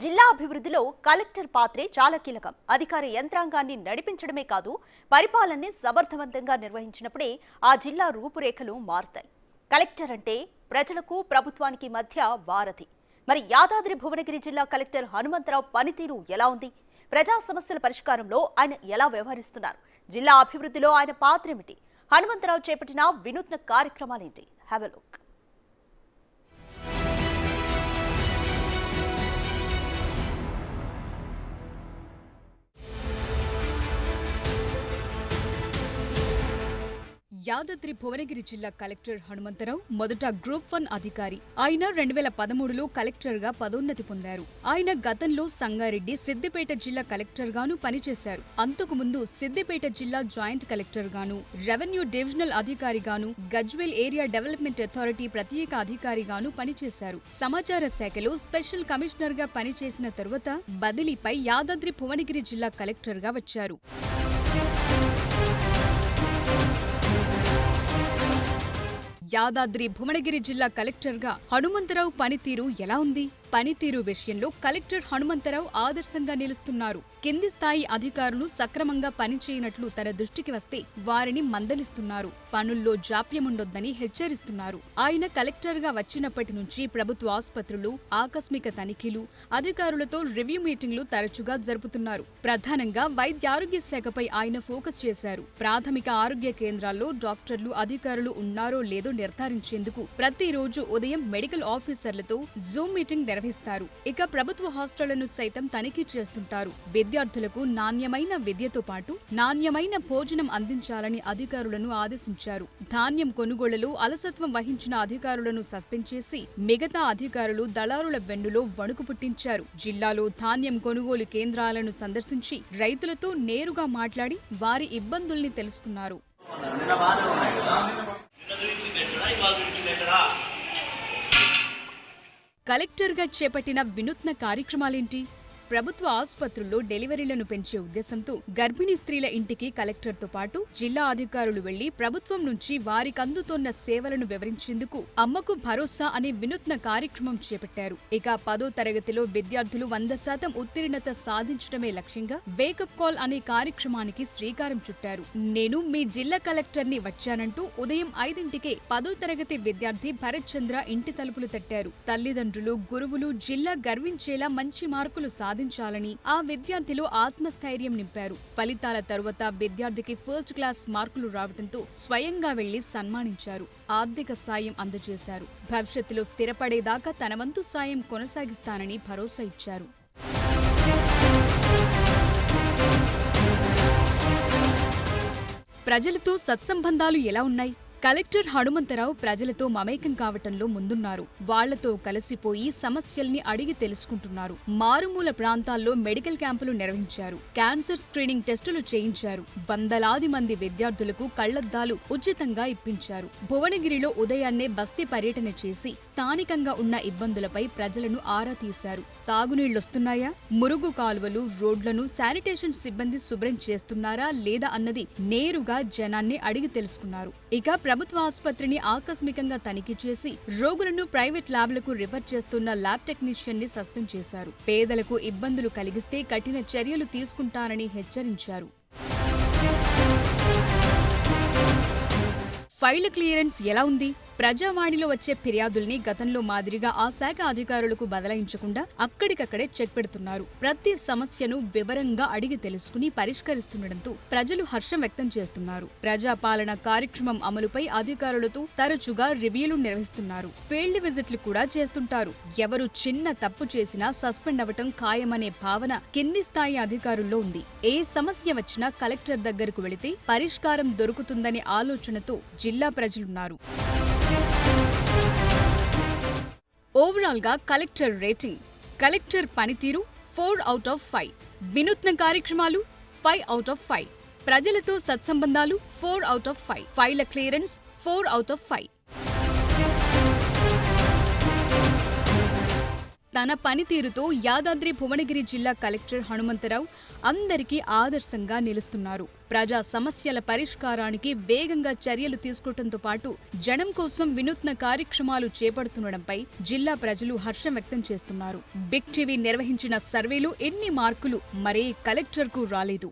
జిల్లా అభివృద్ధిలో కలెక్టర్ పాత్రే చాలా కీలకం. అధికార యంత్రాంగాన్ని నడిపించడమే కాదు, పరిపాలనని సమర్థవంతంగా నిర్వహించినప్పుడే ఆ జిల్లా రూపురేఖలు మారుతాయి. కలెక్టర్ అంటే ప్రజలకు ప్రభుత్వానికి మధ్య వారధి. మరి యాదాద్రి భువనగిరి జిల్లా కలెక్టర్ హనుమంతరావు పనితీరు ఎలా ఉంది? ప్రజా సమస్యల పరిష్కారంలో ఆయన ఎలా వ్యవహరిస్తున్నారు? జిల్లా అభివృద్ధిలో ఆయన పాత్ర ఏమిటి? హనుమంతరావు చేపట్టిన వినూత్న కార్యక్రమాలేంటి? Have a look. Yadadri Bhuvanagiri జిల్లా కలెక్టర్ హనుమంతరావు మొదట గ్రూప్ 1 అధికారి. ఆయన 2013లో కలెక్టర్గా పదోన్నతి పొందారు. ఆయన గతంలో సంగారెడ్డి, సిద్దిపేట జిల్లా కలెక్టర్గాను పనిచేశారు. అంతకుముందు సిద్దిపేట జిల్లా జాయింట్ కలెక్టర్గాను, రెవెన్యూ డివిజనల్ అధికారిగాను, గజ్వేల్ ఏరియా డెవలప్మెంట్ అథారిటీ ప్రత్యేక అధికారిగాను పనిచేశారు. సమాచార శాఖలో స్పెషల్ కమిషనర్గా పనిచేసిన తరువాత బదిలీపై యాదాద్రి భువనగిరి జిల్లా కలెక్టర్గా వచ్చారు. యాదాద్రి భువనగిరి జిల్లా కలెక్టర్గా హనుమంతరావు పనితీరు ఎలా ఉంది? పనితీరు విషయంలో కలెక్టర్ హనుమంతరావు ఆదర్శంగా నిలుస్తున్నారు. కింది స్థాయి అధికారులు సక్రమంగా పనిచేయనట్లు తన దృష్టికి వస్తే వారిని మందలిస్తున్నారు. పనుల్లో జాప్యముండొద్దని హెచ్చరిస్తున్నారు. ఆయన కలెక్టర్గా వచ్చినప్పటి నుంచి ప్రభుత్వ ఆసుపత్రులు, ఆకస్మిక తనిఖీలు, అధికారులతో రివ్యూ మీటింగ్లు తరచుగా జరుపుతున్నారు. ప్రధానంగా వైద్యారోగ్య శాఖపై ఆయన ఫోకస్ చేశారు. ప్రాథమిక ఆరోగ్య కేంద్రాల్లో డాక్టర్లు, అధికారులు ఉన్నారో లేదో నిర్ధారించేందుకు ప్రతిరోజు ఉదయం మెడికల్ ఆఫీసర్లతో జూమ్ మీటింగ్ నిర్వహిస్తారు. ఇక ప్రభుత్వ హాస్టళ్లను సైతం తనిఖీ చేస్తుంటారు. విద్యార్థులకు నాణ్యమైన విద్యతో పాటు నాణ్యమైన భోజనం అందించాలని అధికారులను ఆదేశించారు. ధాన్యం కొనుగోళ్లలో అలసత్వం వహించిన అధికారులను సస్పెండ్ చేసి మిగతా అధికారులు దళారుల వెన్నులో వణుకు పుట్టించారు. జిల్లాలో ధాన్యం కొనుగోలు కేంద్రాలను సందర్శించి రైతులతో నేరుగా మాట్లాడి వారి ఇబ్బందుల్ని తెలుసుకున్నారు. కలెక్టర్గా చేపట్టిన వినూత్న కార్యక్రమాలేంటి? ప్రభుత్వ ఆసుపత్రుల్లో డెలివరీలను పెంచే ఉద్దేశంతో గర్భిణీ స్త్రీల ఇంటికి కలెక్టర్తో పాటు జిల్లా అధికారులు వెళ్లి ప్రభుత్వం నుంచి వారికందుతోన్న సేవలను వివరించేందుకు అమ్మకు భరోసా అనే వినూత్న కార్యక్రమం చేపట్టారు. ఇక 10వ తరగతిలో విద్యార్థులు 100% ఉత్తీర్ణత సాధించడమే లక్ష్యంగా వేకప్ కాల్ అనే కార్యక్రమానికి శ్రీకారం చుట్టారు. నేను మీ జిల్లా కలెక్టర్ని వచ్చానంటూ ఉదయం 5ంటికే 10వ తరగతి విద్యార్థి భరత్ చంద్ర ఇంటి తలుపులు తట్టారు. తల్లిదండ్రులు, గురువులు జిల్లా గర్వించేలా మంచి మార్కులు సాధించాలని ఆ విద్యార్థిలో ఆత్మస్థైర్యం నింపారు. ఫలితాల తరువాత విద్యార్థికి ఫస్ట్ క్లాస్ మార్కులు రావడంతో స్వయంగా వెళ్లి సన్మానించారు. ఆర్థిక సాయం అందజేశారు. భవిష్యత్తులో స్థిరపడేదాకా తన వంతు సాయం కొనసాగిస్తానని భరోసా ఇచ్చారు. ప్రజలతో సత్సంబంధాలు ఎలా ఉన్నాయి? కలెక్టర్ హనుమంతరావు ప్రజలతో మమేకం కావటంలో ముందున్నారు. వాళ్లతో కలిసిపోయి సమస్యల్ని అడిగి తెలుసుకుంటున్నారు. మారుమూల ప్రాంతాల్లో మెడికల్ క్యాంపులు నిర్వహించారు. క్యాన్సర్ స్క్రీనింగ్ టెస్టులు చేయించారు. వందలాది మంది విద్యార్థులకు కళ్లద్దాలు ఉచితంగా ఇప్పించారు. భువనగిరిలో ఉదయాన్నే బస్తీ పర్యటన చేసి స్థానికంగా ఉన్న ఇబ్బందులపై ప్రజలను ఆరా తీశారు. తాగునీళ్లొస్తున్నాయా, మురుగు కాలువలు, రోడ్లను శానిటేషన్ సిబ్బంది శుభ్రం చేస్తున్నారా లేదా అన్నది నేరుగా జనాన్ని అడిగి తెలుసుకున్నారు. ఇక ప్రభుత్వ ఆసుపత్రిని ఆకస్మికంగా తనిఖీ చేసి రోగులను ప్రైవేట్ ల్యాబ్లకు రిఫర్ చేస్తున్న ల్యాబ్ టెక్నీషియన్ ని సస్పెండ్ చేశారు. పేదలకు ఇబ్బందులు కలిగిస్తే కఠిన చర్యలు తీసుకుంటారని హెచ్చరించారు. ఫైళ్ల క్లియరెన్స్ ఎలా ఉంది? ప్రజావాణిలో వచ్చే ఫిర్యాదుల్ని గతంలో మాదిరిగా ఆ శాఖ అధికారులకు బదలాయించకుండా అక్కడికక్కడే చెక్ పెడుతున్నారు. ప్రతి సమస్యను వివరంగా అడిగి తెలుసుకుని పరిష్కరిస్తుండటంతో ప్రజలు హర్షం వ్యక్తం చేస్తున్నారు. ప్రజాపాలన కార్యక్రమం అమలుపై అధికారులతో తరచుగా రివ్యూలు నిర్వహిస్తున్నారు. ఫీల్డ్ విజిట్లు కూడా చేస్తుంటారు. ఎవరు చిన్న తప్పు చేసినా సస్పెండ్ అవ్వటం ఖాయమనే భావన కింది స్థాయి అధికారుల్లో ఉంది. ఏ సమస్య వచ్చినా కలెక్టర్ దగ్గరకు వెళితే పరిష్కారం దొరుకుతుందనే ఆలోచనతో జిల్లా ప్రజలున్నారు. ఓవరాల్ గా కలెక్టర్ రేటింగ్. కలెక్టర్ పనితీరు 4/5. వినూత్న కార్యక్రమాలు 5/5. ప్రజలతో సత్సంబంధాలు 4/5. ఫైళ్ల క్లియరెన్స్ 4/5. తన పనితీరుతో యాదాద్రి భువనగిరి జిల్లా కలెక్టర్ హనుమంతరావు అందరికీ ఆదర్శంగా నిలుస్తున్నారు. ప్రజా సమస్యల పరిష్కారానికి వేగంగా చర్యలు తీసుకోవడంతో పాటు జనం కోసం వినూత్న కార్యక్రమాలు చేపడుతుండడంపై జిల్లా ప్రజలు హర్షం వ్యక్తం చేస్తున్నారు. బిగ్ టీవీ నిర్వహించిన సర్వేలో ఎన్ని మార్కులు మరే కలెక్టర్కు రాలేదు.